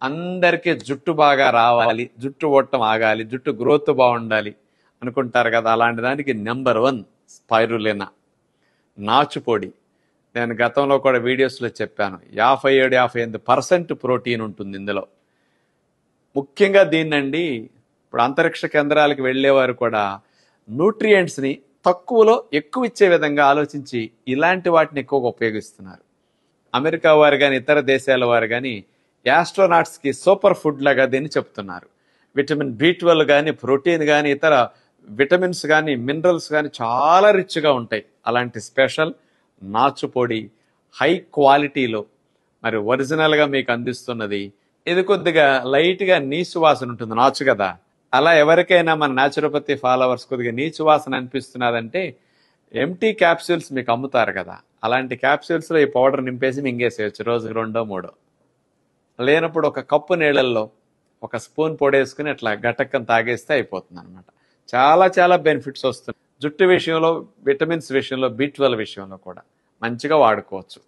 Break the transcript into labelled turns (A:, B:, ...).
A: అందరికీ జుట్టు బాగా రావాలి, జుట్టు ఓట్టం ఆగాలి, జుట్టు గ్రోత్ బాగుండాలి అనుకుంటారు కదా, అలాంటి దానికి నెంబర్ 1 స్పైరులినా నాచుపొడి. నేను గతంలో కూడా వీడియోస్లో చెప్పాను, 57-58% ప్రోటీన్ ఉంటుంది ఇందులో. ముఖ్యంగా దీన్నండి ఇప్పుడు అంతరిక్ష కేంద్రాలకు వెళ్ళేవారు కూడా న్యూట్రియంట్స్ని తక్కువలో ఎక్కువ ఇచ్చే విధంగా ఆలోచించి ఇలాంటి వాటిని ఎక్కువగా ఉపయోగిస్తున్నారు. అమెరికా వారు కానీ ఇతర దేశాల వారు కానీ యాస్ట్రోనాట్స్కి సూపర్ ఫుడ్ లాగా దీన్ని చెప్తున్నారు. విటమిన్ B12 కానీ, ప్రోటీన్ కానీ, ఇతర విటమిన్స్ కానీ, మినరల్స్ కానీ చాలా రిచ్గా ఉంటాయి. అలాంటి స్పెషల్ నాచు పొడి హై క్వాలిటీలో మరి ఒరిజినల్గా మీకు అందిస్తున్నది. ఇది కొద్దిగా లైట్గా నీచు వాసన ఉంటుంది, నాచు కదా. అలా ఎవరికైనా మన న్యాచురోపతి ఫాలోవర్స్ కొద్దిగా నీచు వాసన అనిపిస్తున్నదంటే ఎంటీ క్యాప్సూల్స్ మీకు అమ్ముతారు కదా, అలాంటి క్యాప్సూల్స్లో ఈ పౌడర్ నింపేసి మింగేసేయచ్చు రోజుకి 2-3. లేనప్పుడు ఒక కప్పు నీళ్ళల్లో 1 స్పూన్ పొడేసుకుని అట్లా గటక్కని తాగేస్తే అయిపోతుంది అనమాట. చాలా చాలా బెనిఫిట్స్ వస్తున్నాయి. జుట్టు విషయంలో, విటమిన్స్ విషయంలో, B12 విషయంలో కూడా మంచిగా వాడుకోవచ్చు.